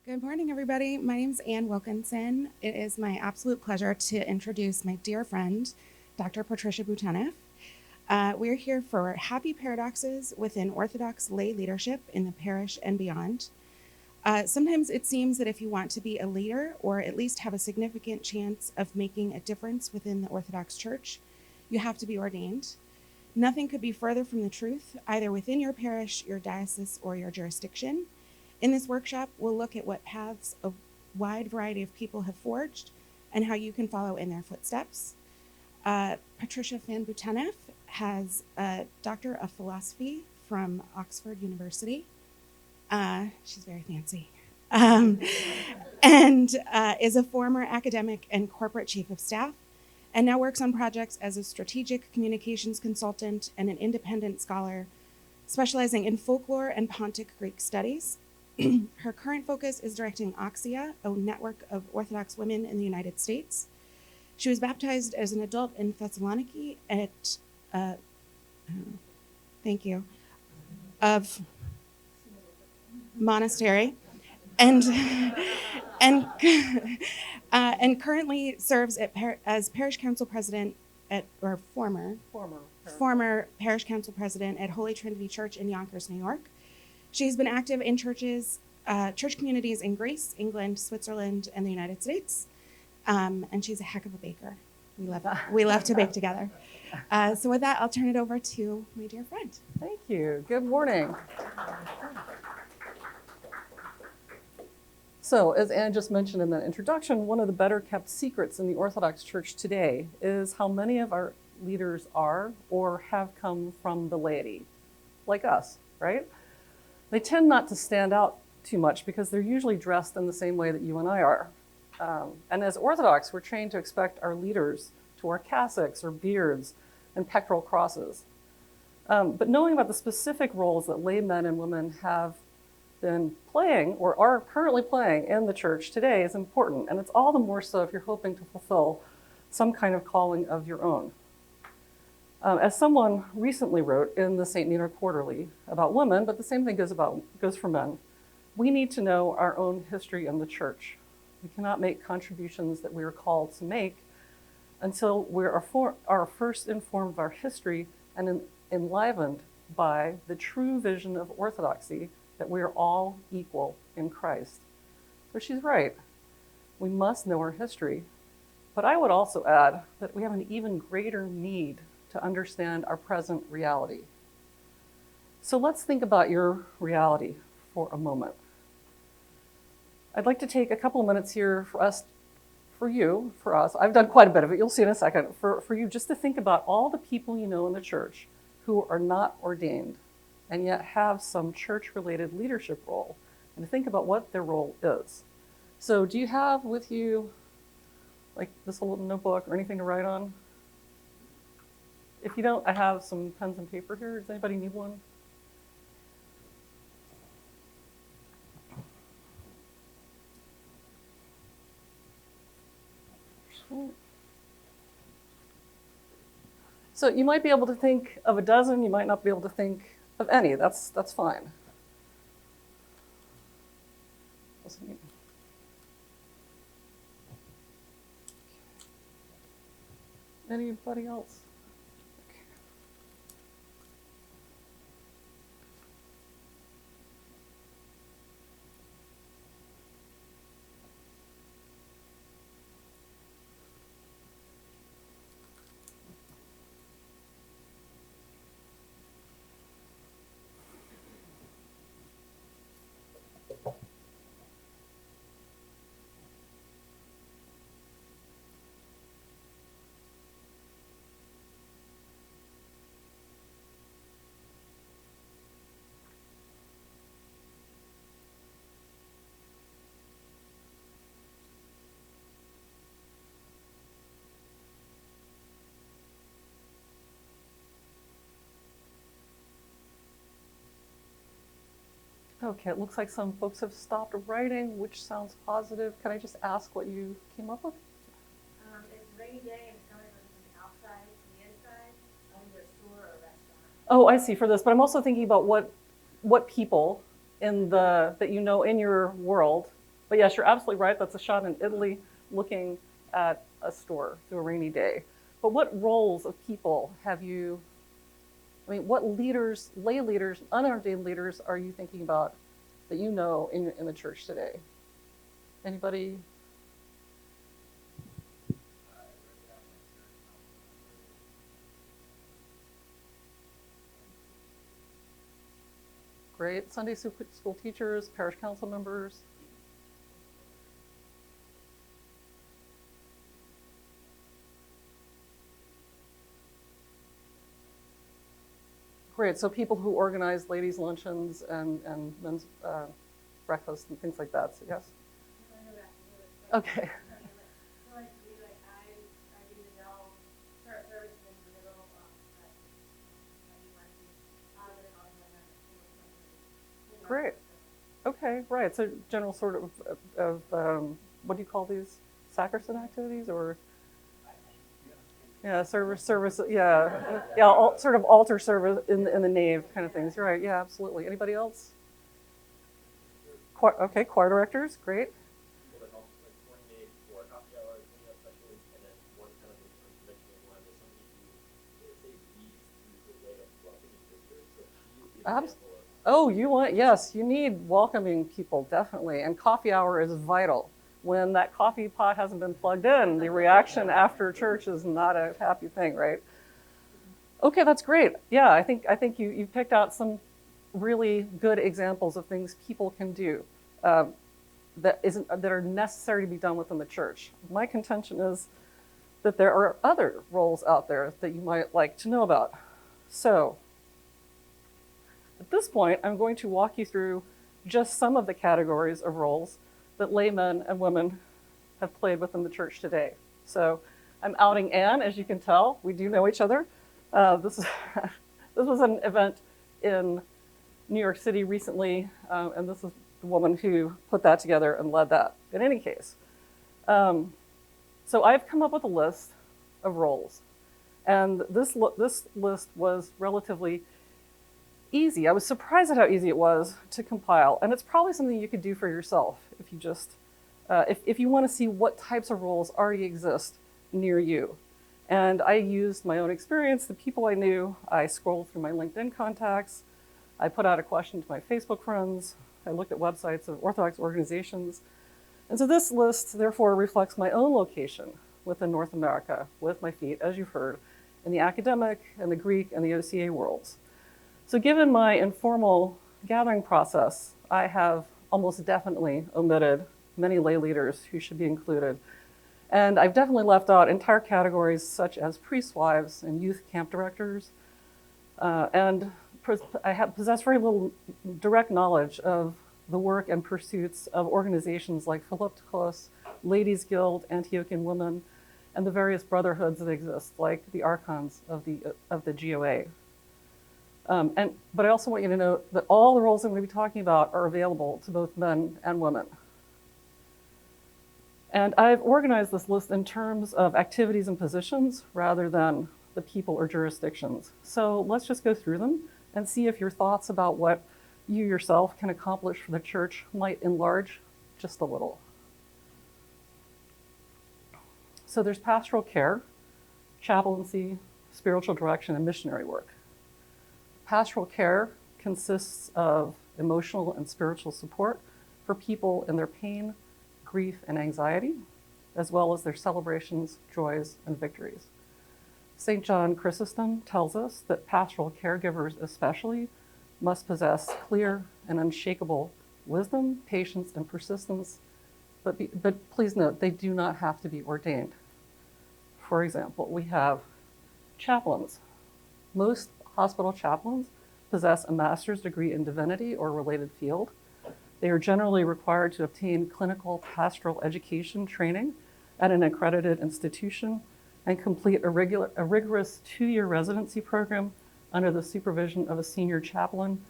Good morning, everybody. My name is Ann Wilkinson. It is my absolute pleasure to introduce my dear friend, Dr. Patricia Bouteneff. We're here for Happy Paradoxes within Orthodox lay leadership in the Parish and Beyond. Sometimes it seems that if you want to be a leader or at least have a significant chance of making a difference within the Orthodox Church, you have to be ordained. Nothing could be further from the truth, either within your parish, your diocese, or your jurisdiction. In this workshop, we'll look at what paths a wide variety of people have forged and how you can follow in their footsteps. Patricia Van Bouteneff has a Doctor of Philosophy from Oxford University. She's very fancy. And is a former academic and corporate chief of staff, and now works on projects as a strategic communications consultant and an independent scholar specializing in folklore and Pontic Greek studies. Her current focus is directing Oxia, a network of Orthodox women in the United States. She was baptized as an adult in Thessaloniki at, of monastery, and and currently serves as parish council president former parish council president at Holy Trinity Church in Yonkers, New York. She's been active in church communities in Greece, England, Switzerland, and the United States. And she's a heck of a baker. We love to bake together. So with that, I'll turn it over to my dear friend. Thank you. Good morning. So, as Anne just mentioned in the introduction, one of the better kept secrets in the Orthodox Church today is how many of our leaders are or have come from the laity, like us, right? They tend not to stand out too much because they're usually dressed in the same way that you and I are. And as Orthodox, we're trained to expect our leaders to wear cassocks or beards and pectoral crosses. But knowing about the specific roles that lay men and women have been playing or are currently playing in the church today is important. And it's all the more so if you're hoping to fulfill some kind of calling of your own. As someone recently wrote in the St. Nina Quarterly about women, but the same thing goes for men, we need to know our own history in the church. We cannot make contributions that we are called to make until we are first informed of our history and enlivened by the true vision of orthodoxy that we are all equal in Christ. So she's right. We must know our history. But I would also add that we have an even greater need to understand our present reality. So let's think about your reality for a moment. I'd like to take a couple of minutes here for us. I've done quite a bit of it, you'll see in a second, for you just to think about all the people you know in the church who are not ordained and yet have some church-related leadership role, and to think about what their role is. So do you have with you like this little notebook or anything to write on? If you don't, I have some pens and paper here. Does anybody need one? So you might be able to think of a dozen, you might not be able to think of any. That's fine. Anybody else? Okay, it looks like some folks have stopped writing, which sounds positive. Can I just ask what you came up with? It's a rainy day and it's coming from the outside to the inside, either a store or a restaurant. Oh, I see, for this, but I'm also thinking about what people that you know in your world But yes, you're absolutely right. That's a shot in Italy looking at a store through a rainy day. But what roles of people have you, what leaders, lay leaders, unordained leaders are you thinking about that you know in the church today? Anybody? Great. Sunday school teachers, parish council members. Great. So people who organize ladies' luncheons and men's breakfasts and things like that. So yes. Okay. Great. Okay, right. So general sort of what do you call these? Sacristan activities or? Yeah, service. Yeah, yeah. Sort of altar service in the nave kind of things. You're right. Yeah, absolutely. Anybody else? Okay, choir directors. Great. Oh, yes, you need welcoming people, definitely. And coffee hour is vital. When that coffee pot hasn't been plugged in, the reaction after church is not a happy thing, right? Okay, that's great. Yeah, I think you picked out some really good examples of things people can do that are necessary to be done within the church. My contention is that there are other roles out there that you might like to know about. So, at this point, I'm going to walk you through just some of the categories of roles that laymen and women have played within the church today. So I'm outing Anne, as you can tell. We do know each other. This was an event in New York City recently, and this is the woman who put that together and led that. In any case, so I've come up with a list of roles, and this list was relatively easy. I was surprised at how easy it was to compile, and it's probably something you could do for yourself if you just, if you want to see what types of roles already exist near you. And I used my own experience, the people I knew. I scrolled through my LinkedIn contacts. I put out a question to my Facebook friends. I looked at websites of Orthodox organizations. And so this list, therefore, reflects my own location within North America, with my feet, as you've heard, in the academic and the Greek and the OCA worlds. So given my informal gathering process, I have almost definitely omitted many lay leaders who should be included. And I've definitely left out entire categories such as priest wives and youth camp directors. And I possess very little direct knowledge of the work and pursuits of organizations like Philippics, Ladies Guild, Antiochian Women, and the various brotherhoods that exist, like the archons of the GOA. But I also want you to know that all the roles I'm going to be talking about are available to both men and women. And I've organized this list in terms of activities and positions rather than the people or jurisdictions. So let's just go through them and see if your thoughts about what you yourself can accomplish for the church might enlarge just a little. So there's pastoral care, chaplaincy, spiritual direction, and missionary work. Pastoral care consists of emotional and spiritual support for people in their pain, grief, and anxiety, as well as their celebrations, joys, and victories. St. John Chrysostom tells us that pastoral caregivers especially must possess clear and unshakable wisdom, patience, and persistence, but please note, they do not have to be ordained. For example, we have chaplains. Most hospital chaplains possess a master's degree in divinity or related field. They are generally required to obtain clinical pastoral education training at an accredited institution and complete a rigorous 2-year residency program under the supervision of a senior chaplain.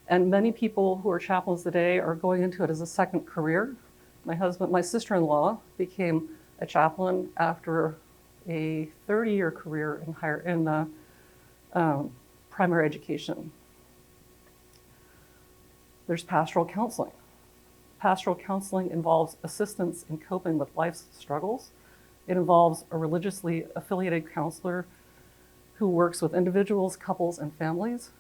And many people who are chaplains today are going into it as a second career. My sister-in-law became a chaplain after a 30-year career in primary education. There's pastoral counseling. Pastoral counseling involves assistance in coping with life's struggles. It involves a religiously affiliated counselor who works with individuals, couples, and families.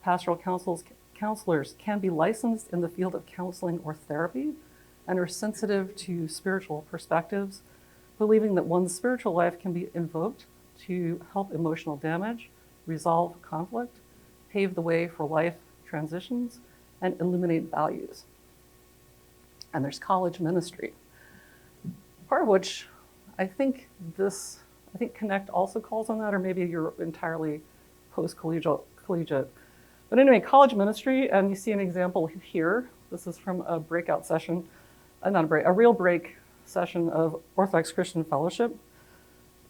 Pastoral counselors can be licensed in the field of counseling or therapy and are sensitive to spiritual perspectives, believing that one's spiritual life can be invoked to help emotional damage, resolve conflict, pave the way for life transitions, and illuminate values. And there's college ministry, part of which I think Connect also calls on that, or maybe you're entirely post-collegiate. But anyway, college ministry, and you see an example here. This is from a breakout session, a real break session of Orthodox Christian Fellowship.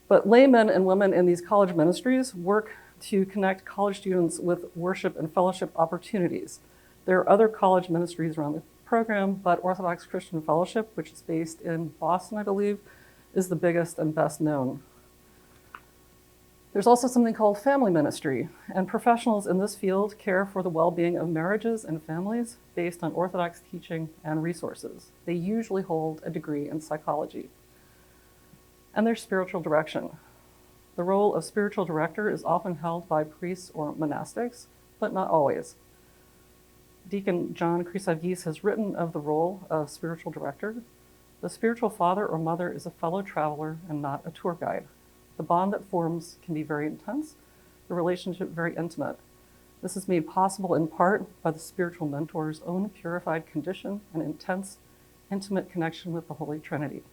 But laymen and women in these college ministries work to connect college students with worship and fellowship opportunities. There are other college ministries around the program, but Orthodox Christian Fellowship, which is based in Boston, I believe, is the biggest and best known. There's also something called family ministry, and professionals in this field care for the well-being of marriages and families based on Orthodox teaching and resources. They usually hold a degree in psychology. And there's spiritual direction. The role of spiritual director is often held by priests or monastics, but not always. Deacon John Chrysavgis has written of the role of spiritual director. The spiritual father or mother is a fellow traveler and not a tour guide. The bond that forms can be very intense, the relationship very intimate. This is made possible in part by the spiritual mentor's own purified condition and intense, intimate connection with the Holy Trinity.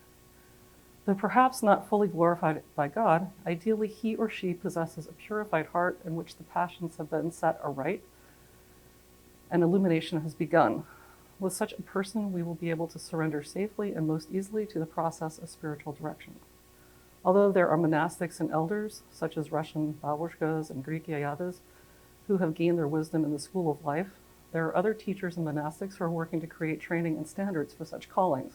Though perhaps not fully glorified by God, ideally he or she possesses a purified heart in which the passions have been set aright and illumination has begun. With such a person, we will be able to surrender safely and most easily to the process of spiritual direction. Although there are monastics and elders, such as Russian babushkas and Greek yayadas, who have gained their wisdom in the school of life, there are other teachers and monastics who are working to create training and standards for such callings.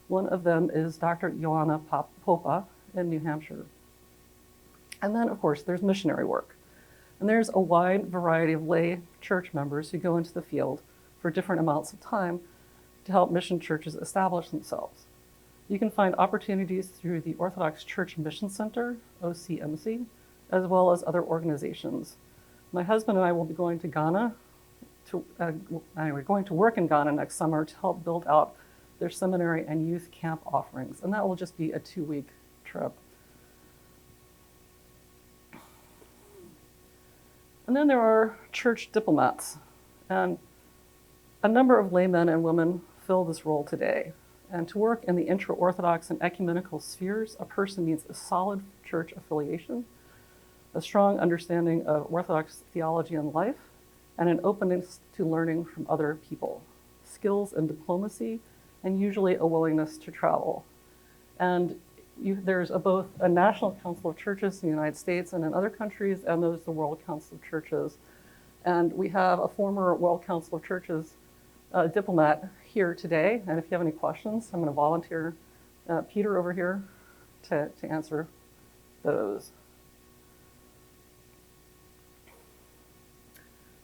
One of them is Dr. Joanna Popa in New Hampshire. And then, of course, there's missionary work. And there's a wide variety of lay church members who go into the field for different amounts of time to help mission churches establish themselves. You can find opportunities through the Orthodox Church Mission Center, OCMC, as well as other organizations. My husband and I will be going to Ghana, we're going to work in Ghana next summer to help build out their seminary and youth camp offerings, and that will just be a 2-week trip. And then there are church diplomats, and a number of laymen and women fill this role today. And to work in the intra-Orthodox and ecumenical spheres, a person needs a solid church affiliation, a strong understanding of Orthodox theology and life, and an openness to learning from other people, skills in diplomacy, and usually a willingness to travel. And there's both a National Council of Churches in the United States and in other countries, and there's the World Council of Churches. And we have a former World Council of Churches diplomat here today, and if you have any questions, I'm going to volunteer Peter over here to answer those.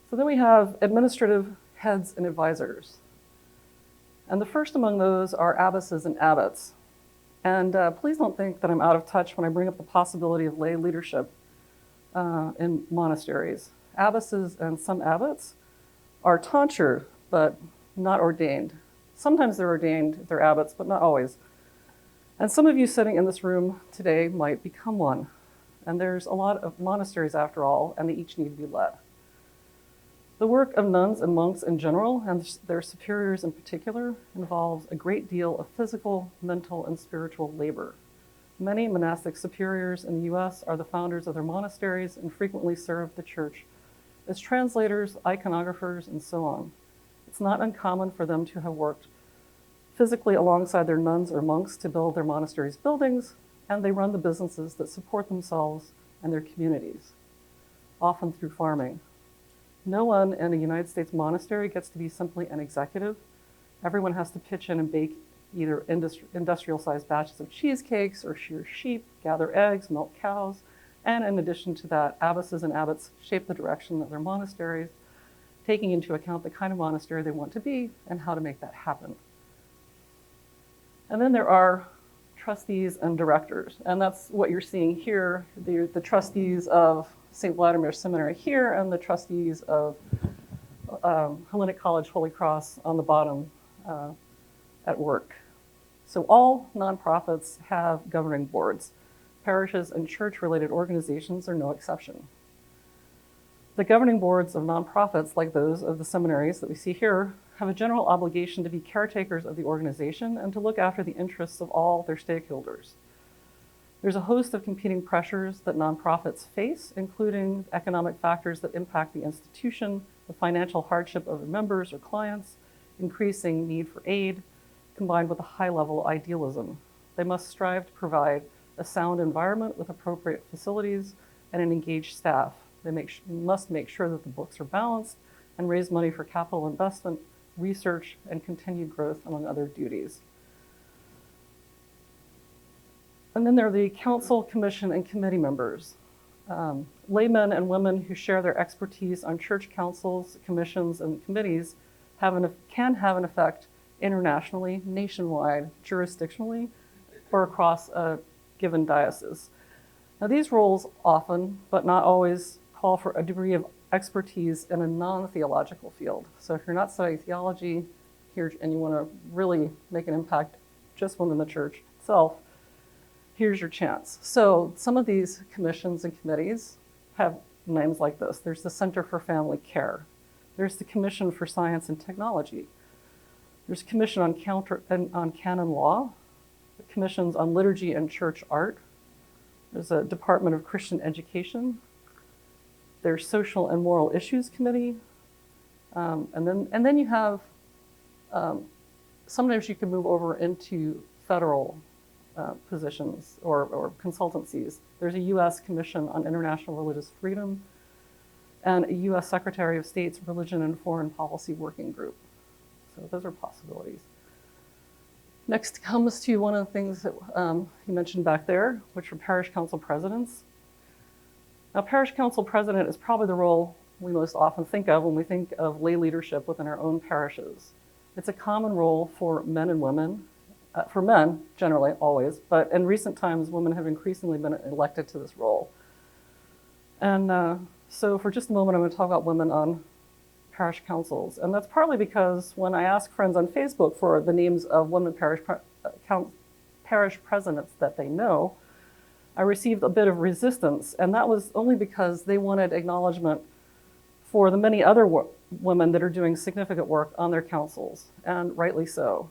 So then we have administrative heads and advisors. And the first among those are abbesses and abbots. And please don't think that I'm out of touch when I bring up the possibility of lay leadership in monasteries. Abbesses and some abbots are tonsure, but not ordained. Sometimes they're ordained, they're abbots, but not always. And some of you sitting in this room today might become one. And there's a lot of monasteries after all, and they each need to be led. The work of nuns and monks in general, and their superiors in particular, involves a great deal of physical, mental, and spiritual labor. Many monastic superiors in the US are the founders of their monasteries and frequently serve the church as translators, iconographers, and so on. It's not uncommon for them to have worked physically alongside their nuns or monks to build their monasteries' buildings, and they run the businesses that support themselves and their communities, often through farming. No one in a United States monastery gets to be simply an executive. Everyone has to pitch in and bake either industrial-sized batches of cheesecakes or shear sheep, gather eggs, milk cows, and in addition to that, abbesses and abbots shape the direction of their monasteries, taking into account the kind of monastery they want to be and how to make that happen. And then there are trustees and directors, and that's what you're seeing here, the trustees of St. Vladimir Seminary here and the trustees of Hellenic College Holy Cross on the bottom at work. So all nonprofits have governing boards. Parishes and church-related organizations are no exception. The governing boards of nonprofits, like those of the seminaries that we see here, have a general obligation to be caretakers of the organization and to look after the interests of all their stakeholders. There's a host of competing pressures that nonprofits face, including economic factors that impact the institution, the financial hardship of the members or clients, increasing need for aid, combined with a high-level idealism. They must strive to provide a sound environment with appropriate facilities and an engaged staff. They must make sure that the books are balanced and raise money for capital investment, research, and continued growth, among other duties. And then there are the council, commission, and committee members. Laymen and women who share their expertise on church councils, commissions, and committees can have an effect internationally, nationwide, jurisdictionally, or across a given diocese. Now, these roles often, but not always, call for a degree of expertise in a non-theological field. So if you're not studying theology here and you want to really make an impact just within the church itself, here's your chance. So some of these commissions and committees have names like this. There's the Center for Family Care. There's the Commission for Science and Technology. There's a Commission on Canon Law, commissions on liturgy and church art. There's a Department of Christian Education. There's Social and Moral Issues Committee. And then you have, sometimes you can move over into federal positions or consultancies. There's a U.S. Commission on International Religious Freedom and a U.S. Secretary of State's Religion and Foreign Policy Working Group. So those are possibilities. Next comes to one of the things that you mentioned back there, which are parish council presidents. Now, parish council president is probably the role we most often think of when we think of lay leadership within our own parishes. It's a common role for men and women, for men generally, always, but in recent times, women have increasingly been elected to this role. And so for just a moment, I'm going to talk about women on parish councils. And that's partly because when I ask friends on Facebook for the names of women parish presidents that they know, I received a bit of resistance, and that was only because they wanted acknowledgement for the many other women that are doing significant work on their councils, and rightly so.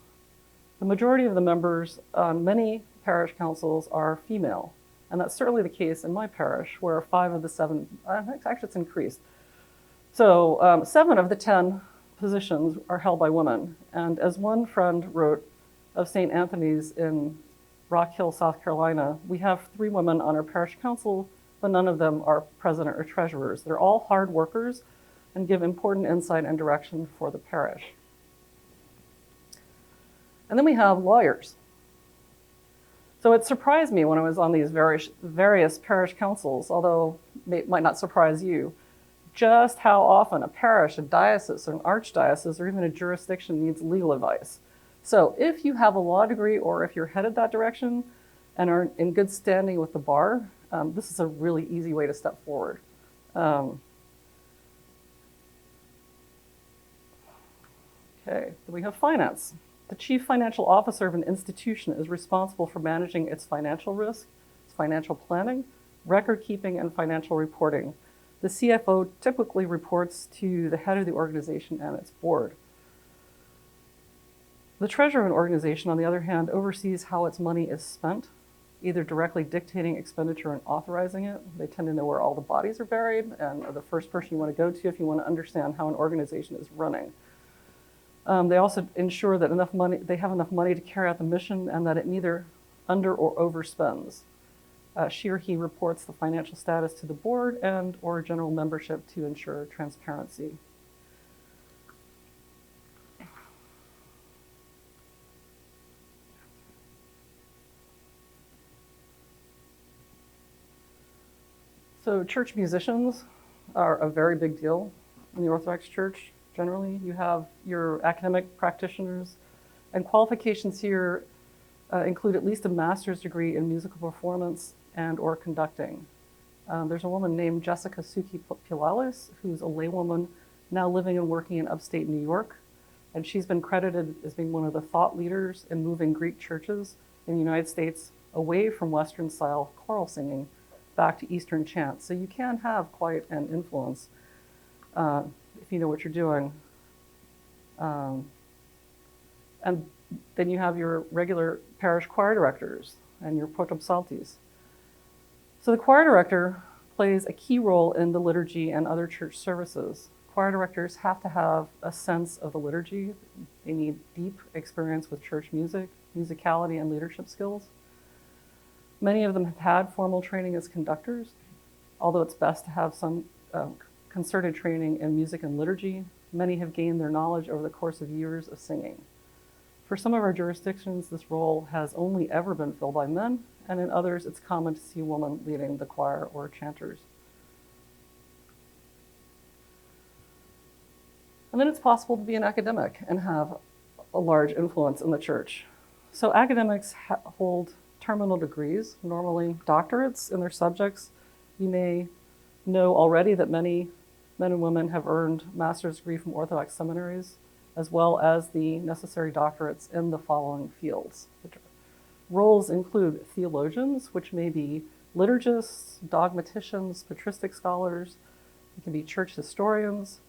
The majority of the members on many parish councils are female, and that's certainly the case in my parish, where 5 of the 7, actually it's increased. So 7 of the 10 positions are held by women, and as one friend wrote of St. Anthony's in Rock Hill, South Carolina, we have 3 women on our parish council, but none of them are president or treasurers. They're all hard workers and give important insight and direction for the parish. And then we have lawyers. So it surprised me when I was on these various parish councils, although it might not surprise you, just how often a parish, a diocese, or an archdiocese, or even a jurisdiction needs legal advice. So if you have a law degree or if you're headed that direction and are in good standing with the bar, this is a really easy way to step forward. Okay, then we have finance. The chief financial officer of an institution is responsible for managing its financial risk, its financial planning, record keeping, and financial reporting. The CFO typically reports to the head of the organization and its board. The treasurer of an organization, on the other hand, oversees how its money is spent, either directly dictating expenditure and authorizing it. They tend to know where all the bodies are buried and are the first person you want to go to if you want to understand how an organization is running. They also ensure that they have enough money to carry out the mission and that it neither under or overspends. She or he reports the financial status to the board and or general membership to ensure transparency. So church musicians are a very big deal. in the Orthodox Church. Generally, you have your academic practitioners, and qualifications here include at least a master's degree in musical performance and or conducting. There's a woman named Jessica Suki Pilalis, who's a laywoman now living and working in upstate New York, and she's been credited as being one of the thought leaders in moving Greek churches in the United States away from Western-style choral singing back to Eastern chant. So you can have quite an influence if you know what you're doing. And then you have your regular parish choir directors and your protopsaltes. So the choir director plays a key role in the liturgy and other church services. Choir directors have to have a sense of the liturgy. They need deep experience with church music, musicality, and leadership skills. Many of them have had formal training as conductors, although it's best to have some concerted training in music and liturgy. Many have gained their knowledge over the course of years of singing. For some of our jurisdictions, this role has only ever been filled by men, and in others, it's common to see a woman leading the choir or chanters. And then it's possible to be an academic and have a large influence in the church. So academics hold terminal degrees, normally doctorates in their subjects. You may know already that many men and women have earned master's degree from Orthodox seminaries, as well as the necessary doctorates in the following fields. Roles include theologians, which may be liturgists, dogmaticians, patristic scholars. It can be church historians,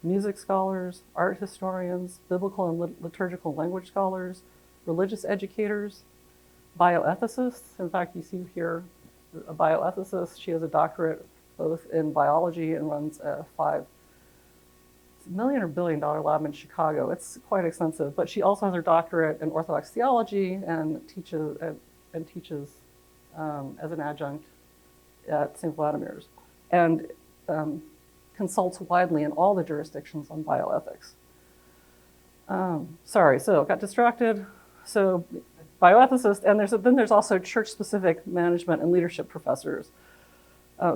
music scholars, art historians, biblical and liturgical language scholars, religious educators, bioethicists. In fact, you see here a bioethicist. She has a doctorate both in biology and runs a $5 million or $billion lab in Chicago. It's quite extensive, but she also has her doctorate in Orthodox theology and teaches as an adjunct at St. Vladimir's, and consults widely in all the jurisdictions on bioethics. So got distracted. So bioethicist, and then there's also church-specific management and leadership professors.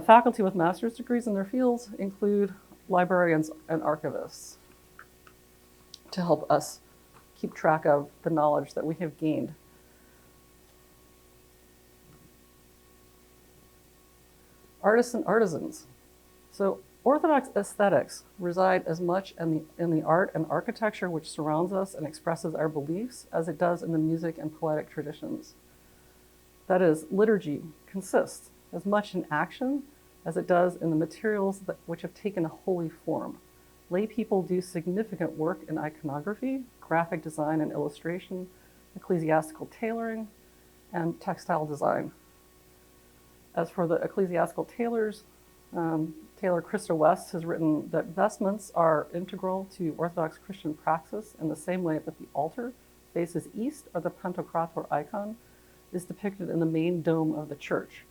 Faculty with master's degrees in their fields include librarians and archivists to help us keep track of the knowledge that we have gained. Artists and artisans. So Orthodox aesthetics reside as much in the art and architecture which surrounds us and expresses our beliefs as it does in the music and poetic traditions. That is, liturgy consists as much in action as it does in the materials which have taken a holy form. Lay people do significant work in iconography, graphic design and illustration, ecclesiastical tailoring, and textile design. As for the ecclesiastical tailors, Taylor Krista West has written that vestments are integral to Orthodox Christian praxis in the same way that the altar faces east or the Pantocrator icon is depicted in the main dome of the church.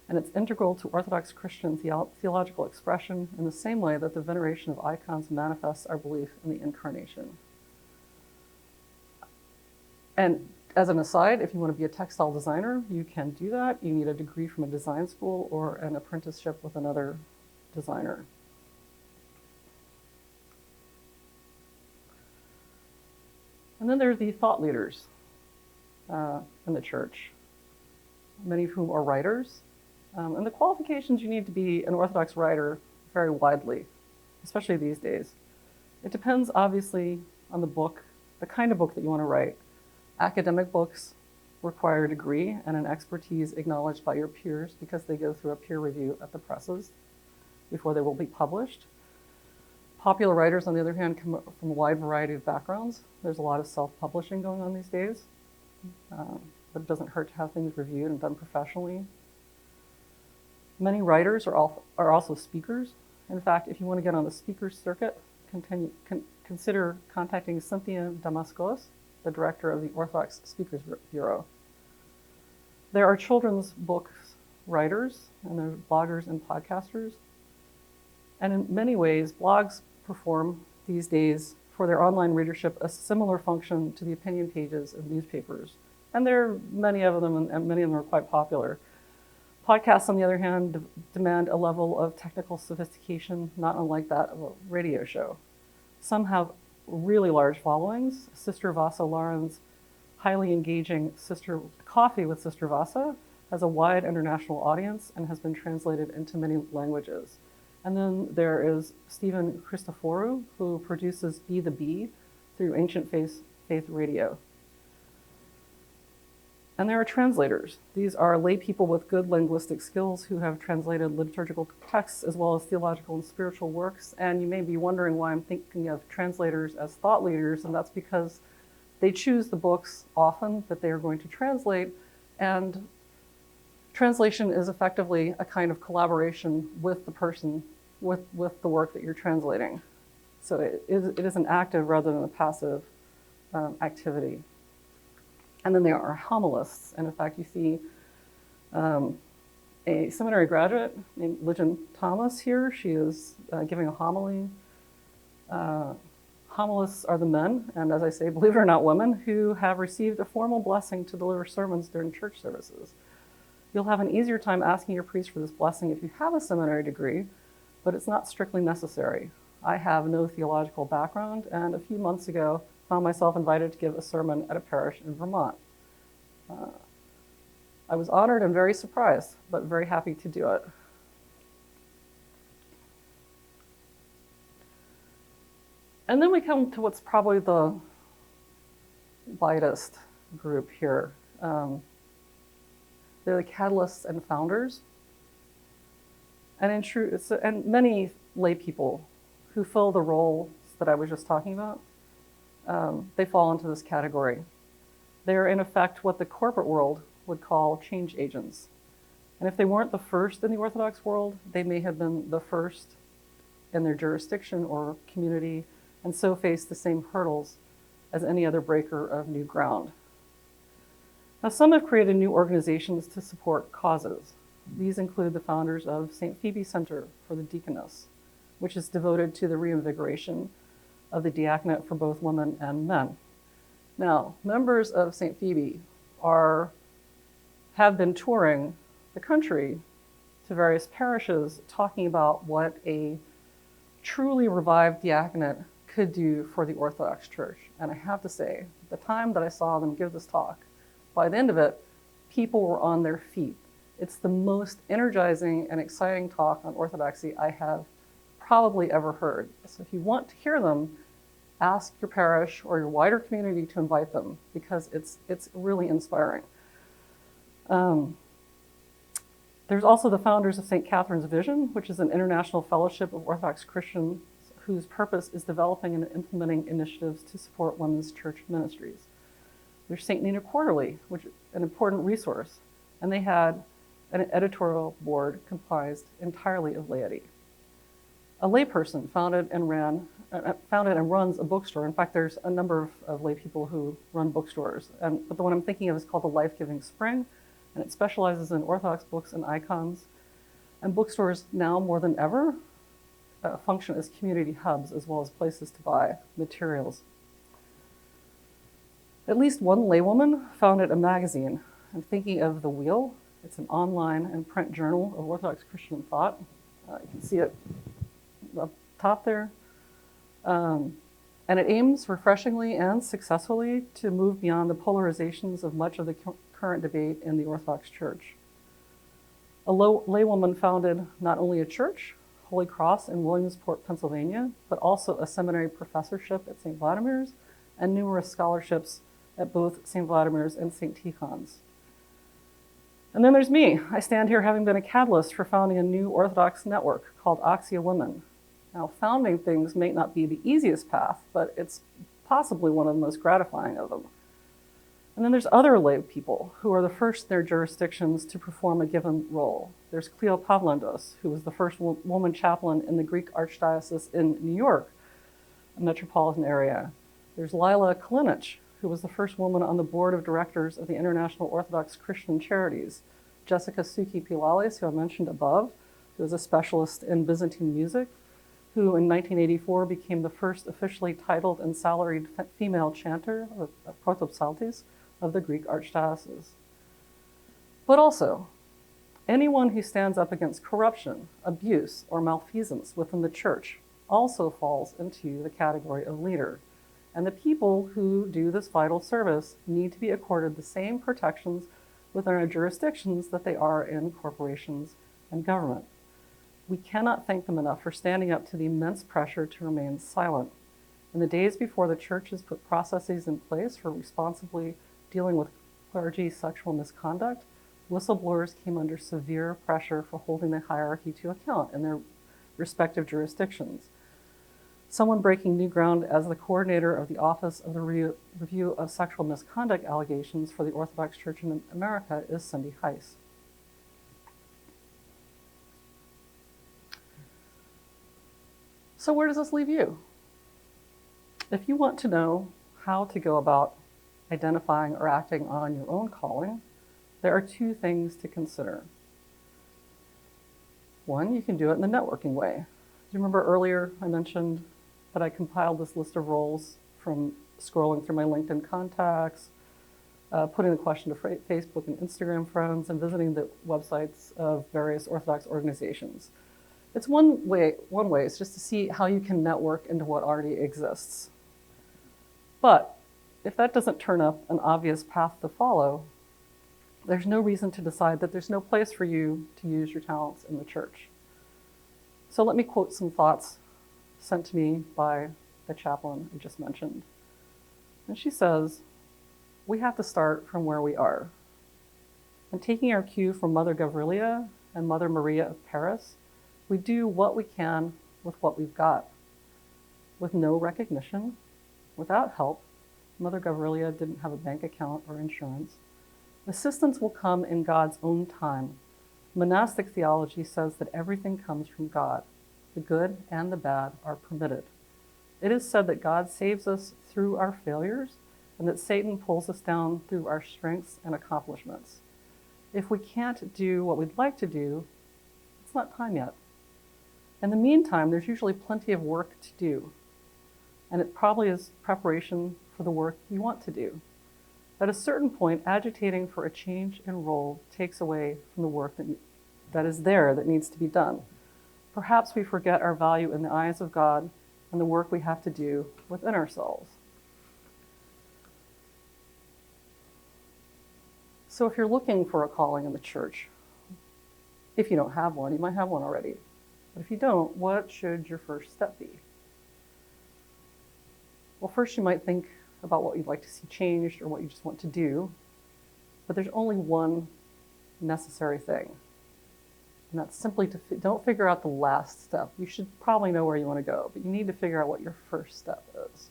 And it's integral to Orthodox Christian theological expression in the same way that the veneration of icons manifests our belief in the incarnation. And as an aside, if you want to be a textile designer, you can do that. You need a degree from a design school or an apprenticeship with another designer. And then there are the thought leaders in the church, many of whom are writers. And the qualifications you need to be an Orthodox writer vary widely, especially these days. It depends, obviously, on the book, the kind of book that you want to write. Academic books require a degree and an expertise acknowledged by your peers because they go through a peer review at the presses before they will be published. Popular writers, on the other hand, come from a wide variety of backgrounds. There's a lot of self-publishing going on these days, but it doesn't hurt to have things reviewed and done professionally. Many writers are also speakers. In fact, if you want to get on the speaker circuit, consider contacting Cynthia Damaskos, the director of the Orthodox Speakers Bureau. There are children's books writers, and there are bloggers and podcasters. And in many ways, blogs perform these days for their online readership a similar function to the opinion pages of newspapers. And there are many of them, and many of them are quite popular. Podcasts, on the other hand, demand a level of technical sophistication not unlike that of a radio show. Some have really large followings. Sister Vasa Lauren's highly engaging Sister Coffee with Sister Vasa has a wide international audience and has been translated into many languages. And then there is Stephen Christoforou, who produces Be the Bee through Ancient Faith Radio. And there are translators. These are lay people with good linguistic skills who have translated liturgical texts as well as theological and spiritual works. And you may be wondering why I'm thinking of translators as thought leaders, and that's because they choose the books often that they are going to translate, and translation is effectively a kind of collaboration with the person, with the work that you're translating. So it is an active rather than a passive activity. And then there are homilists. And in fact, you see a seminary graduate named Ligon Thomas here. She is giving a homily. Homilists are the men, and as I say, believe it or not, women, who have received a formal blessing to deliver sermons during church services. You'll have an easier time asking your priest for this blessing if you have a seminary degree, but it's not strictly necessary. I have no theological background, and a few months ago, found myself invited to give a sermon at a parish in Vermont. I was honored and very surprised, but very happy to do it. And then we come to what's probably the widest group here. They're the catalysts and founders. And in truth, and many lay people who fill the roles that I was just talking about, they fall into this category. They're in effect what the corporate world would call change agents. And if they weren't the first in the Orthodox world, they may have been the first in their jurisdiction or community, and so face the same hurdles as any other breaker of new ground. Now, some have created new organizations to support causes. These include the founders of St. Phoebe Center for the Deaconess, which is devoted to the reinvigoration of the diaconate for both women and men. Now, members of St. Phoebe have been touring the country to various parishes talking about what a truly revived diaconate could do for the Orthodox Church. And I have to say, the time that I saw them give this talk, by the end of it, people were on their feet. It's the most energizing and exciting talk on Orthodoxy I have probably ever heard. So if you want to hear them, ask your parish or your wider community to invite them, because it's really inspiring. There's also the founders of St. Catherine's Vision, which is an international fellowship of Orthodox Christians whose purpose is developing and implementing initiatives to support women's church ministries. There's St. Nina Quarterly, which is an important resource, and they had an editorial board comprised entirely of laity. A layperson founded and runs a bookstore. In fact, there's a number of lay people who run bookstores, but the one I'm thinking of is called the Life-Giving Spring, and it specializes in Orthodox books and icons. And bookstores now more than ever function as community hubs as well as places to buy materials. At least one laywoman founded a magazine. I'm thinking of The Wheel. It's an online and print journal of Orthodox Christian thought. You can see it up top there. And it aims refreshingly and successfully to move beyond the polarizations of much of the current debate in the Orthodox Church. A laywoman founded not only a church, Holy Cross in Williamsport, Pennsylvania, but also a seminary professorship at St. Vladimir's and numerous scholarships at both St. Vladimir's and St. Tikhon's. And then there's me. I stand here having been a catalyst for founding a new Orthodox network called Oxia Women. Now, founding things may not be the easiest path, but it's possibly one of the most gratifying of them. And then there's other lay people who are the first in their jurisdictions to perform a given role. There's Cleo Pavlendos, who was the first woman chaplain in the Greek Archdiocese in New York, a metropolitan area. There's Lila Kalinich, who was the first woman on the board of directors of the International Orthodox Christian Charities. Jessica Suki Pilalis, who I mentioned above, who is a specialist in Byzantine music, who in 1984 became the first officially titled and salaried female chanter of protopsaltis of the Greek Archdiocese. But also, Anyone who stands up against corruption, abuse, or malfeasance within the church also falls into the category of leader. And the people who do this vital service need to be accorded the same protections within our jurisdictions that they are in corporations and government. We cannot thank them enough for standing up to the immense pressure to remain silent. In the days before the church has put processes in place for responsibly dealing with clergy sexual misconduct, whistleblowers came under severe pressure for holding the hierarchy to account in their respective jurisdictions. Someone breaking new ground as the coordinator of the Office of the Review of Sexual Misconduct Allegations for the Orthodox Church in America is Cindy Heiss. So where does this leave you? If you want to know how to go about identifying or acting on your own calling, there are two things to consider. One, you can do it in the networking way. Do you remember earlier I mentioned that I compiled this list of roles from scrolling through my LinkedIn contacts, putting the question to Facebook and Instagram friends, and visiting the websites of various Orthodox organizations. It's one way is just to see how you can network into what already exists. But if that doesn't turn up an obvious path to follow, there's no reason to decide that there's no place for you to use your talents in the church. So let me quote some thoughts sent to me by the chaplain I just mentioned. And she says, we have to start from where we are. And taking our cue from Mother Gavrilia and Mother Maria of Paris, we do what we can with what we've got. With no recognition, without help, Mother Gavrilia didn't have a bank account or insurance. Assistance will come in God's own time. Monastic theology says that everything comes from God. The good and the bad are permitted. It is said that God saves us through our failures and that Satan pulls us down through our strengths and accomplishments. If we can't do what we'd like to do, it's not time yet. In the meantime, there's usually plenty of work to do, and it probably is preparation for the work you want to do. At a certain point, agitating for a change in role takes away from the work that is there that needs to be done. Perhaps we forget our value in the eyes of God and the work we have to do within ourselves. So if you're looking for a calling in the church, if you don't have one, you might have one already. But if you don't, what should your first step be? Well, first you might think about what you'd like to see changed or what you just want to do. But there's only one necessary thing. And that's simply to don't figure out the last step. You should probably know where you want to go, but you need to figure out what your first step is.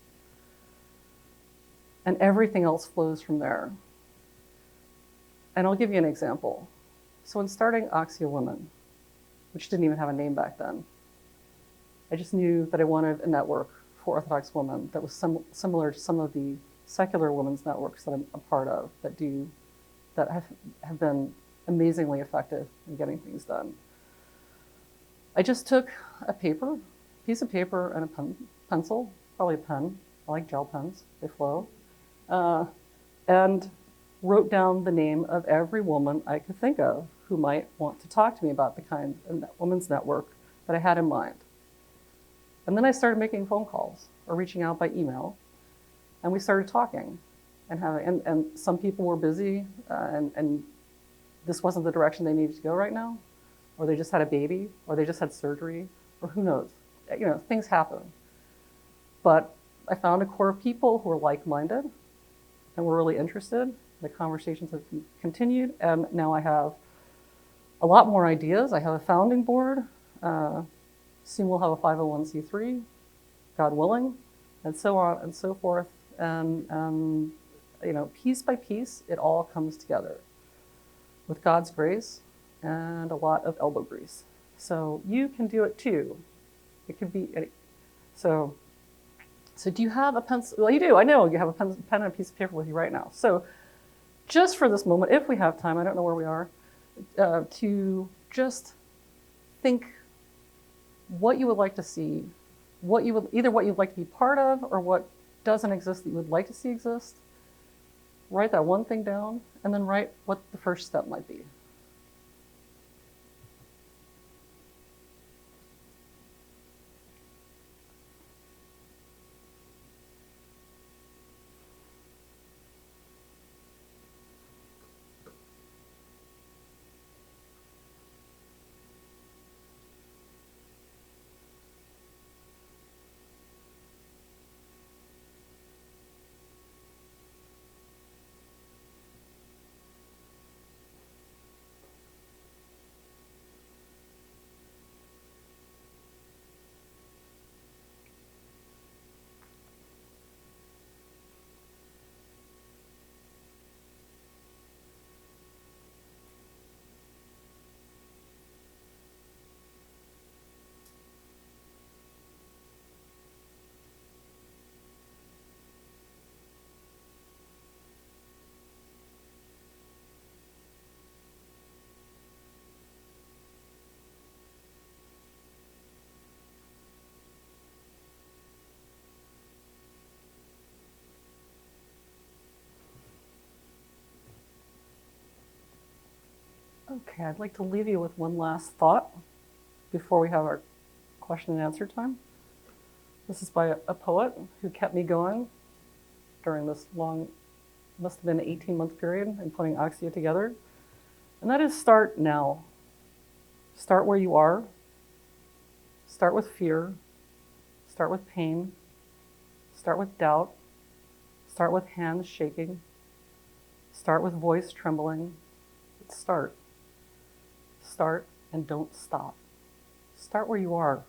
And everything else flows from there. And I'll give you an example. So in starting Oxia Women, which didn't even have a name back then, I just knew that I wanted a network for Orthodox women that was similar to some of the secular women's networks that I'm a part of that have been amazingly effective in getting things done. I just took a piece of paper and a pencil, probably a pen. I like gel pens, they flow, and wrote down the name of every woman I could think of who might want to talk to me about the kind of women's network that I had in mind. And then I started making phone calls or reaching out by email, and we started talking and some people were busy and this wasn't the direction they needed to go right now, or they just had a baby, or they just had surgery, or who knows. You know, things happen. But I found a core of people who were like-minded and were really interested. The conversations have continued, and now I have a lot more ideas. I have a founding board. Soon we'll have a 501c3, God willing, and so on and so forth. And you know, piece by piece, it all comes together with God's grace and a lot of elbow grease. So you can do it too. It could be, so do you have a pencil? Well, you do, I know you have a pen and a piece of paper with you right now. So just for this moment, if we have time, I don't know where we are, to just think what you would like to see, either what you'd like to be part of or what doesn't exist that you would like to see exist. Write that one thing down and then write what the first step might be. Okay, I'd like to leave you with one last thought before we have our question and answer time. This is by a poet who kept me going during this long, must have been an 18-month period in putting Axia together. And that is start now. Start where you are. Start with fear. Start with pain. Start with doubt. Start with hands shaking. Start with voice trembling. But start. Start and don't stop. Start where you are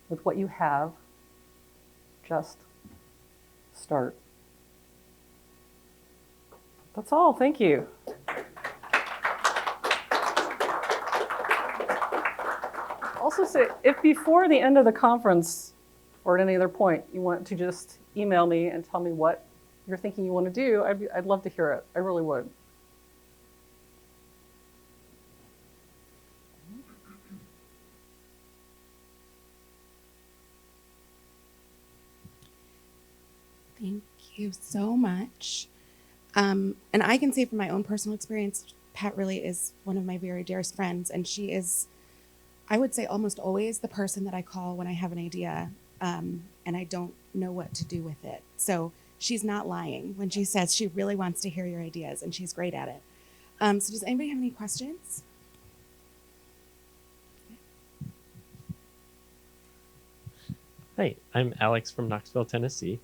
with what you have. Just start. That's all. Thank you. Also say, if before the end of the conference or at any other point you want to just email me and tell me what you're thinking you want to do, I'd love to hear it. I really would. Thank you so much. And I can say from my own personal experience, Pat really is one of my very dearest friends, and she is, I would say, almost always the person that I call when I have an idea and I don't know what to do with it. So she's not lying when she says she really wants to hear your ideas, and she's great at it. So does anybody have any questions? Hi, I'm Alex from Knoxville, Tennessee.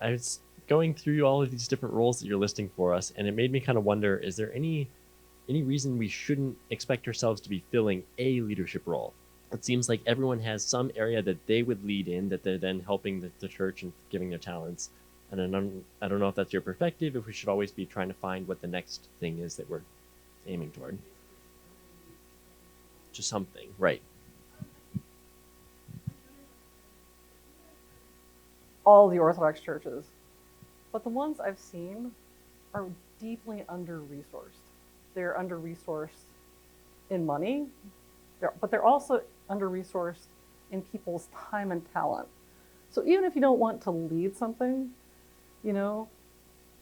I was going through all of these different roles that you're listing for us, and it made me kind of wonder, is there any reason we shouldn't expect ourselves to be filling a leadership role? It seems like everyone has some area that they would lead in, that they're then helping the church and giving their talents. And I don't know if that's your perspective, if we should always be trying to find what the next thing is that we're aiming toward. Just something, right? All the Orthodox churches, but the ones I've seen are deeply under-resourced. They're under-resourced in money, but they're also under-resourced in people's time and talent. So even if you don't want to lead something, you know,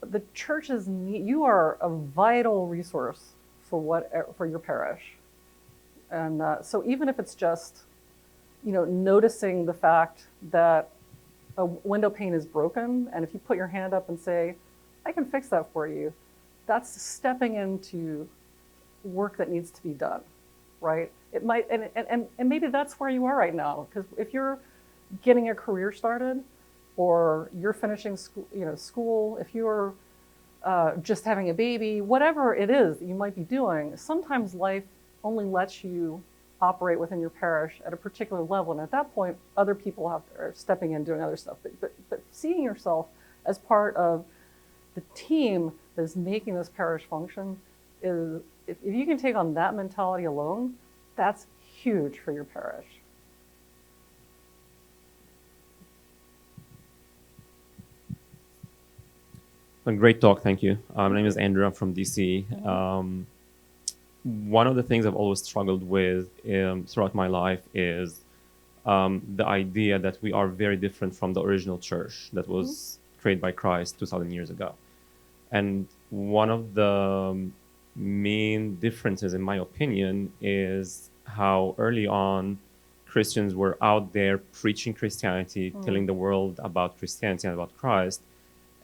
the churches need, you are a vital resource for your parish. And so even if it's just, you know, noticing the fact that a window pane is broken, and if you put your hand up and say, I can fix that for you, that's stepping into work that needs to be done, right? It might, and maybe that's where you are right now, because if you're getting a career started, or you're finishing school, if you're just having a baby, whatever it is that you might be doing, sometimes life only lets you operate within your parish at a particular level, and at that point, other people are stepping in doing other stuff. But seeing yourself as part of the team that is making this parish function is, if you can take on that mentality alone, that's huge for your parish. A great talk, thank you. My name is Andrew, I'm from DC. One of the things I've always struggled with throughout my life is the idea that we are very different from the original church that was created by Christ 2,000 years ago. And one of the main differences, in my opinion, is how early on Christians were out there preaching Christianity, telling the world about Christianity and about Christ.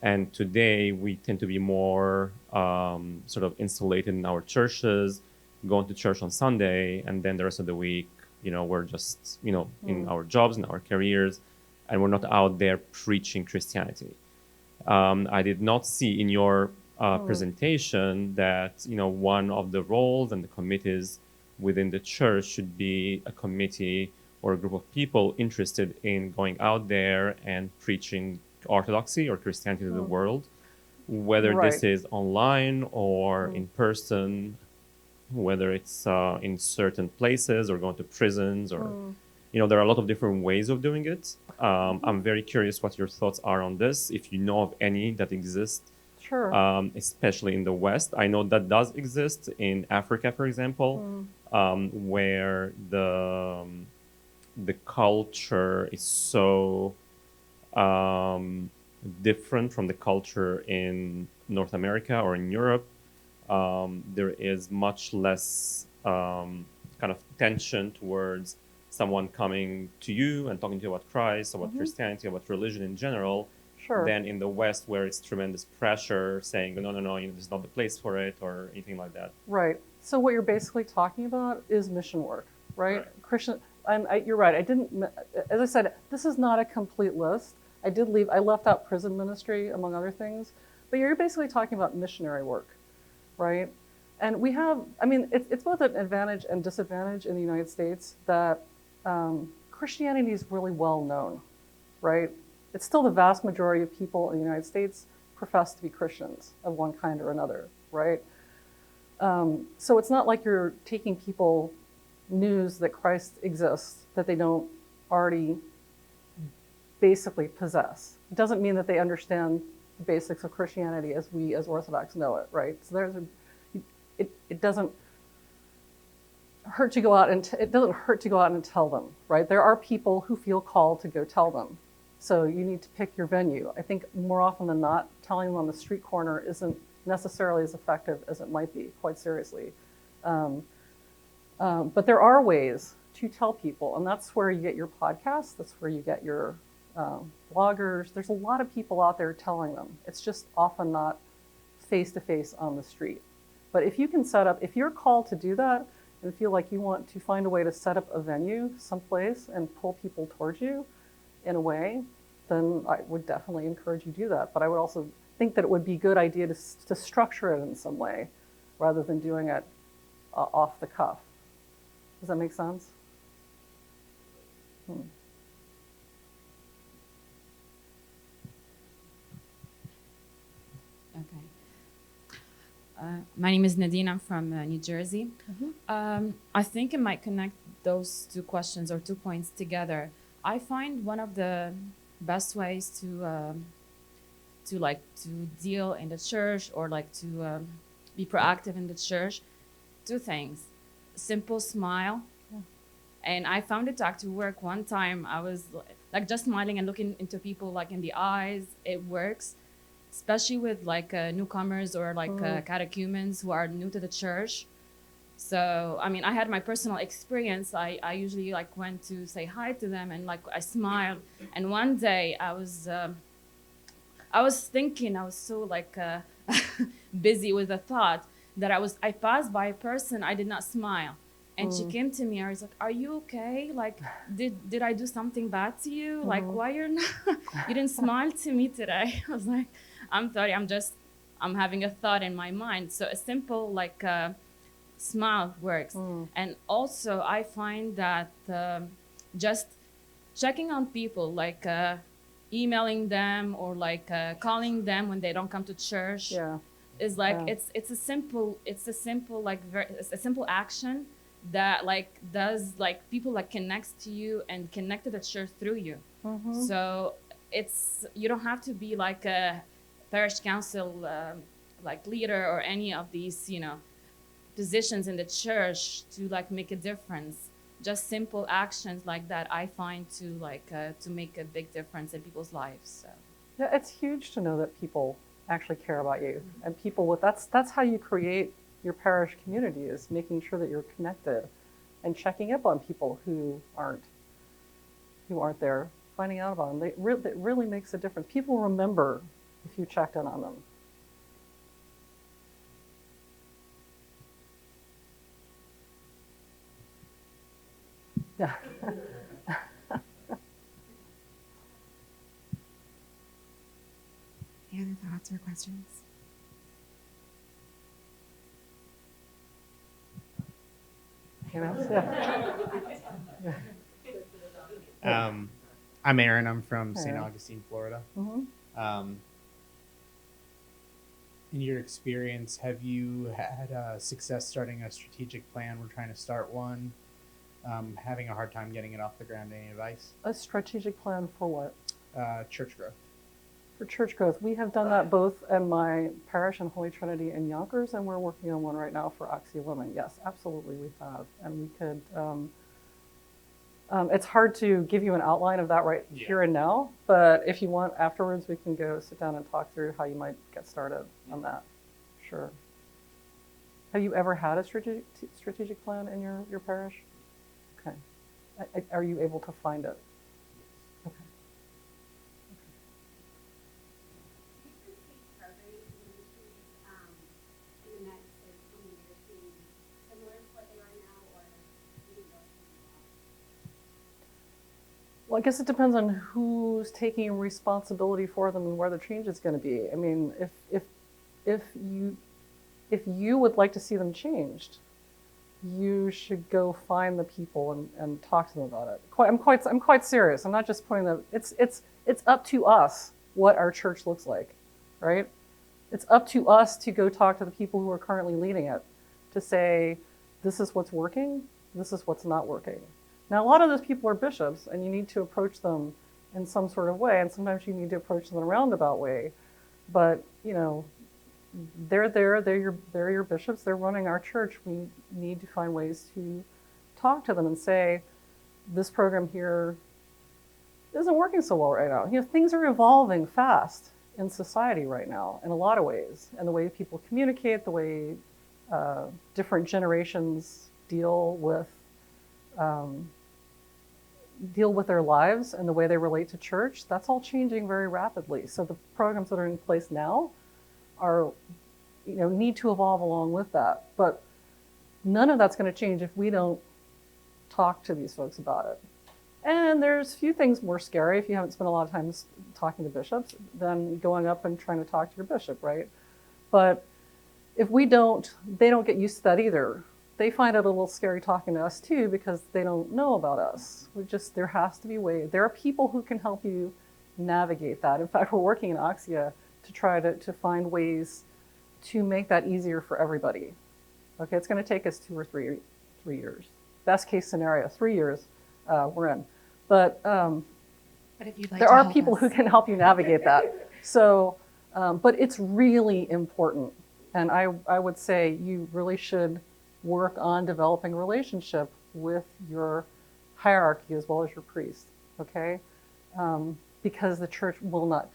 And today we tend to be more sort of insulated in our churches, going to church on Sunday, and then the rest of the week, you know, we're just, you know, in our jobs, in our careers, and we're not out there preaching Christianity. I did not see in your presentation that, you know, one of the roles and the committees within the church should be a committee or a group of people interested in going out there and preaching Orthodoxy or Christianity to the world, whether this is online or in person, whether it's in certain places or going to prisons, or you know, there are a lot of different ways of doing it. I'm very curious what your thoughts are on this, if you know of any that exist, especially in the West. I know that does exist in Africa, for example, where the culture is so different from the culture in North America or in Europe. there is much less kind of tension towards someone coming to you and talking to you about Christ, about Christianity, about religion in general, Sure. than in the West, where it's tremendous pressure saying, no, no, no, this is not the place for it, or anything like that. Right. So what you're basically talking about is mission work, right? Right. Christian. You're right. I didn't. As I said, this is not a complete list. I left out prison ministry among other things, but you're basically talking about missionary work, right? And we have. I mean, it's both an advantage and disadvantage in the United States that Christianity is really well known, right? It's still the vast majority of people in the United States profess to be Christians of one kind or another, right? So it's not like you're taking people news that Christ exists that they don't already basically possess. It doesn't mean that they understand the basics of Christianity as we as Orthodox know it, right? So it doesn't hurt to go out and tell them, right? There are people who feel called to go tell them. So you need to pick your venue. I think more often than not, telling them on the street corner isn't necessarily as effective as it might be, quite seriously. But there are ways to tell people, and that's where you get your podcasts, that's where you get your bloggers. There's a lot of people out there telling them. It's just often not face-to-face on the street. But if you can if you're called to do that and feel like you want to find a way to set up a venue someplace and pull people towards you in a way, then I would definitely encourage you to do that. But I would also think that it would be a good idea to structure it in some way rather than doing it off the cuff. Does that make sense? Okay. My name is Nadine. I'm from New Jersey. I think it might connect those two questions or 2 points together. I find one of the best ways to deal in the church or to be proactive in the church, 2 things: simple smile. And I found it to actually work. One time I was just smiling and looking into people in the eyes. It works, especially with newcomers or catechumens who are new to the church. So, I mean, I had my personal experience. I usually went to say hi to them and I smiled. And one day I was thinking, I was so busy with the thought that I passed by a person, I did not smile. And she came to me, I was like, "Are you okay? Did I do something bad to you? Why you didn't smile to me today?" I was like, "I'm sorry, I'm having a thought in my mind." So a simple smile works. And also I find that just checking on people, emailing them or calling them when they don't come to church is it's a simple action that does people connects to you and connect to the church through you. So you don't have to be a parish council leader or any of these positions in the church to make a difference. Just simple actions like that I find to make a big difference in people's lives. So yeah, it's huge to know that people actually care about you, and people that's how you create your parish community, is making sure that you're connected and checking up on people who aren't there, finding out about them. It really makes a difference. People remember if you checked in on them. Yeah. Any other thoughts or questions? I'm Aaron. I'm from Hi, St. Aaron. Augustine, Florida. In your experience, have you had success starting a strategic plan? We're trying to start one. Having a hard time getting it off the ground. Any advice? A strategic plan for what? Church growth. For church growth. We have done that both at my parish in Holy Trinity in Yonkers, and we're working on one right now for Oxy Women. Yes, absolutely we have. And we could, it's hard to give you an outline of that here and now, but if you want afterwards, we can go sit down and talk through how you might get started on that. Sure. Have you ever had a strategic plan in your parish? Okay. Are you able to find it? Okay. Do you foresee programs and ministries in the next, say, 20 years being similar to what they are now, or do you think they'll change a lot? Well, I guess it depends on who's taking responsibility for them and where the change is going to be. I mean, if you would like to see them changed, you should go find the people and talk to them about it. I'm quite serious. I'm not just putting the. It's up to us what our church looks like, right? It's up to us to go talk to the people who are currently leading it, to say, this is what's working, this is what's not working. Now, a lot of those people are bishops, and you need to approach them in some sort of way, and sometimes you need to approach them in a roundabout way. But they're there. They're your bishops. They're running our church. We need to find ways to talk to them and say, this program here isn't working so well right now. Things are evolving fast in society right now in a lot of ways, and the way people communicate, the way different generations deal with their lives and the way they relate to church. That's all changing very rapidly. So the programs that are in place now are, need to evolve along with that. But none of that's going to change if we don't talk to these folks about it. And there's few things more scary if you haven't spent a lot of time talking to bishops than going up and trying to talk to your bishop, right? But if they don't get used to that either. They find it a little scary talking to us too, because they don't know about us. There has to be ways. There are people who can help you navigate that. In fact, we're working in Oxia to try to find ways to make that easier for everybody. Okay, it's going to take us 2 or 3 years. Best case scenario, 3 years we're in. But if you'd like there to are help people us. who can help you navigate that. So, but it's really important. And I would say you really should work on developing a relationship with your hierarchy as well as your priest, okay? Because the church will not.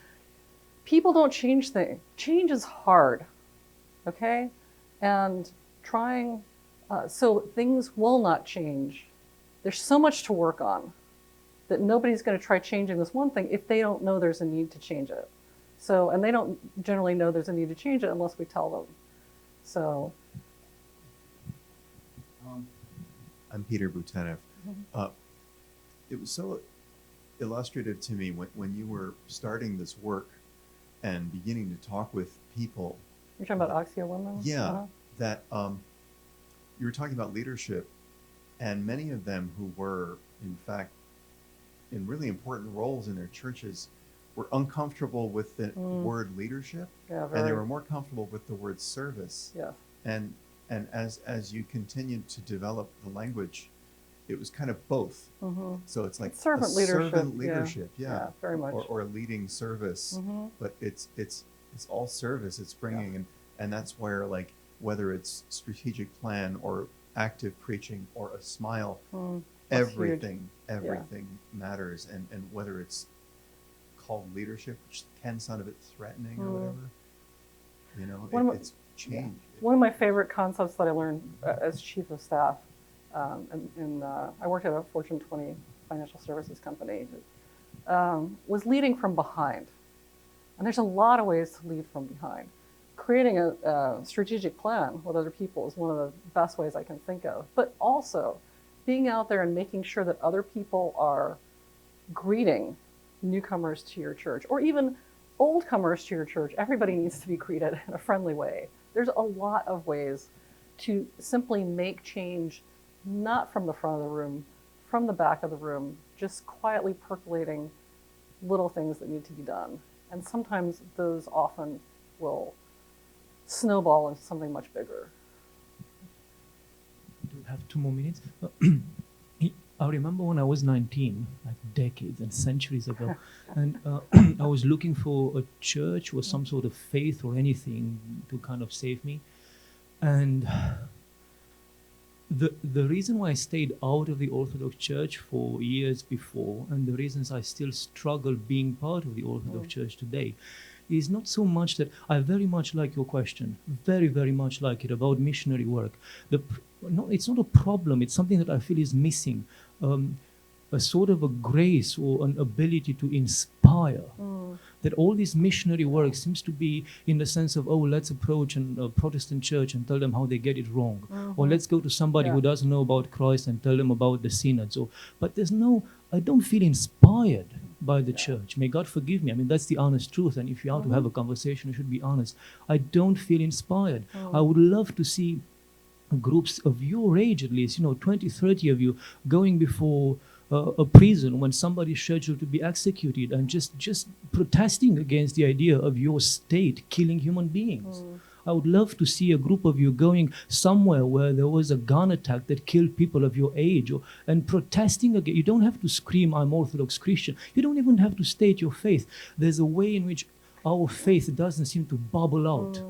People don't change things. Change is hard, okay? And so things will not change. There's so much to work on that nobody's going to try changing this one thing if they don't know there's a need to change it. So, and they don't generally know there's a need to change it unless we tell them. So. I'm Peter Bouteneff. It was so illustrative to me when you were starting this work and beginning to talk with people. You're talking about Oxia Women? Yeah, that you were talking about leadership, and many of them who were, in fact, in really important roles in their churches were uncomfortable with the word leadership, and they were more comfortable with the word service. Yeah. And as you continued to develop the language, it was kind of both. Mm-hmm. So it's like servant leadership, yeah, very much, or leading service. Mm-hmm. But it's all service. It's bringing, and that's where, like, whether it's strategic plan or active preaching or a smile, everything matters. And whether it's called leadership, which can sound a bit threatening or whatever, it's change. Yeah. One of my favorite concepts that I learned as chief of staff, I worked at a Fortune 20 financial services company, was leading from behind. And there's a lot of ways to lead from behind. Creating a strategic plan with other people is one of the best ways I can think of. But also being out there and making sure that other people are greeting newcomers to your church, or even old comers to your church. Everybody needs to be greeted in a friendly way. There's a lot of ways to simply make change, not from the front of the room, from the back of the room, just quietly percolating little things that need to be done. And sometimes those often will snowball into something much bigger. Do we have 2 more minutes? I remember when I was 19, like decades and centuries ago, and I was looking for a church or some sort of faith or anything to kind of save me. And the reason why I stayed out of the Orthodox Church for years before, and the reasons I still struggle being part of the Orthodox Church today, is not so much that I very much like your question, very, very much like it about missionary work. No, it's not a problem. It's something that I feel is missing. A sort of a grace or an ability to inspire. That all this missionary work seems to be in the sense of, oh, let's approach a Protestant church and tell them how they get it wrong. Or let's go to somebody who doesn't know about Christ and tell them about the synods. But I don't feel inspired by the church. May God forgive me. I mean, that's the honest truth. And if you are to have a conversation, you should be honest. I don't feel inspired. I would love to see groups of your age, at least, 20, 30 of you going before a prison when somebody's scheduled to be executed and just protesting against the idea of your state killing human beings. I would love to see a group of you going somewhere where there was a gun attack that killed people of your age and protesting again. You don't have to scream, I'm Orthodox Christian. You don't even have to state your faith. There's a way in which our faith doesn't seem to bubble out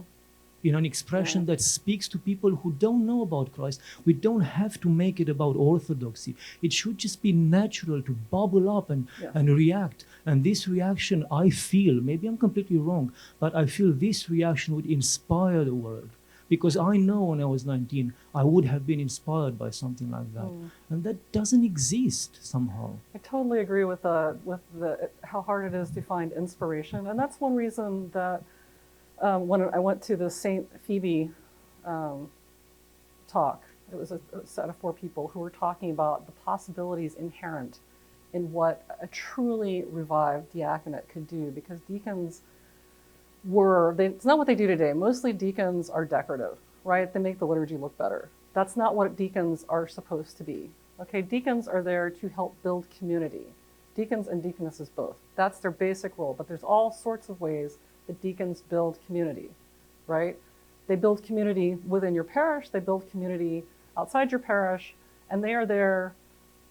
in an expression that speaks to people who don't know about Christ. We don't have to make it about orthodoxy. It should just be natural to bubble up and react. And this reaction, I feel, maybe I'm completely wrong, but I feel this reaction would inspire the world. Because I know when I was 19, I would have been inspired by something like that. And that doesn't exist somehow. I totally agree with how hard it is to find inspiration. And that's one reason that when I went to the St. Phoebe talk, it was a set of 4 people who were talking about the possibilities inherent in what a truly revived diaconate could do, because deacons it's not what they do today. Mostly deacons are decorative, right? They make the liturgy look better. That's not what deacons are supposed to be. Okay, deacons are there to help build community. Deacons and deaconesses both. That's their basic role, but there's all sorts of ways that deacons build community, right? They build community within your parish, they build community outside your parish, and they are there,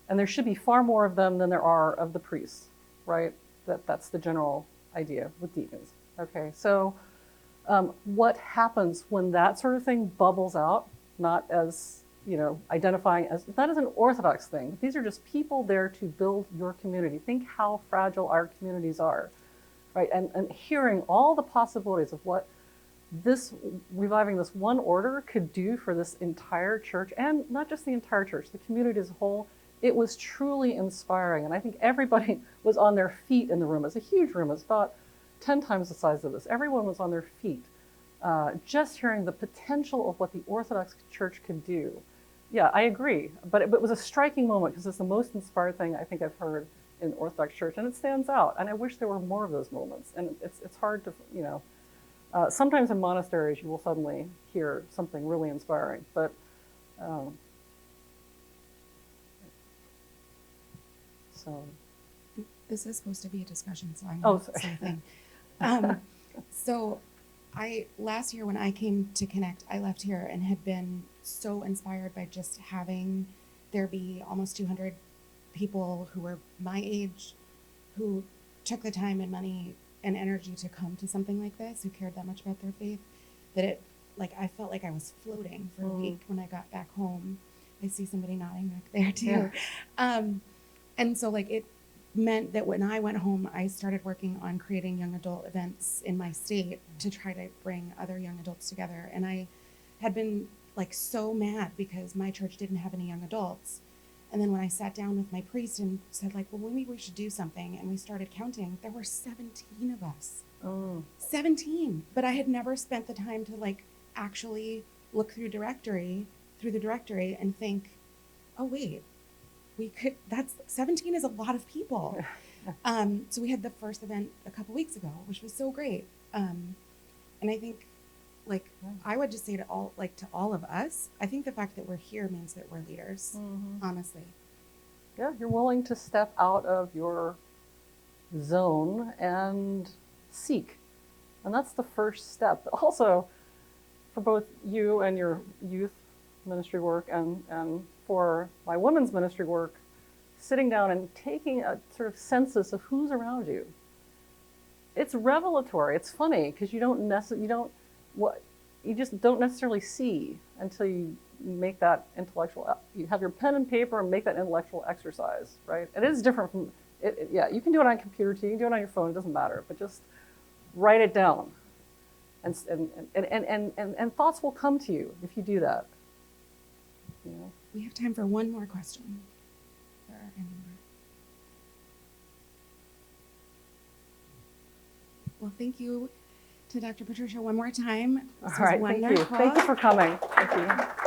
and there should be far more of them than there are of the priests, right? That's the general idea with deacons. Okay, so what happens when that sort of thing bubbles out, not as, identifying as, not as an Orthodox thing. These are just people there to build your community. Think how fragile our communities are, right? And hearing all the possibilities of what reviving this one order could do for this entire church, and not just the entire church, the community as a whole, it was truly inspiring. And I think everybody was on their feet in the room. It's a huge room. It's about 10 times the size of this. Everyone was on their feet, just hearing the potential of what the Orthodox Church could do. Yeah, I agree. But it was a striking moment because it's the most inspired thing I think I've heard in the Orthodox Church, and it stands out. And I wish there were more of those moments. And it's hard to, sometimes in monasteries you will suddenly hear something really inspiring. But so. This is supposed to be a discussion, so I'm Oh, not sorry. saying. So last year when I came to Connect, I left here and had been so inspired by just having there be almost 200 people who were my age, who took the time and money and energy to come to something like this, who cared that much about their faith, that I felt like I was floating for a week when I got back home. I see somebody nodding back there too. Yeah. And so it meant that when I went home, I started working on creating young adult events in my state to try to bring other young adults together. And I had been so mad because my church didn't have any young adults. And then when I sat down with my priest and said well, maybe we should do something, and we started counting, there were 17 of us. 17. But I had never spent the time to actually look through the directory and think, oh wait, that's 17 is a lot of people. So we had the first event a couple weeks ago, which was so great. And I think I would just say to all of us, I think the fact that we're here means that we're leaders, honestly. Yeah, you're willing to step out of your zone and seek. And that's the first step. Also, for both you and your youth ministry work and for my women's ministry work, sitting down and taking a sort of census of who's around you. It's revelatory. It's funny because you just don't necessarily see until you make that intellectual. You have your pen and paper and make that intellectual exercise, right? It is different from it. Yeah, you can do it on a computer too. You can do it on your phone. It doesn't matter. But just write it down. And thoughts will come to you if you do that. You know? We have time for one more question. If there are any more. Well, thank you to Dr. Patricia one more time. This All right, was thank you. wonderful. Thank you for coming. Thank you.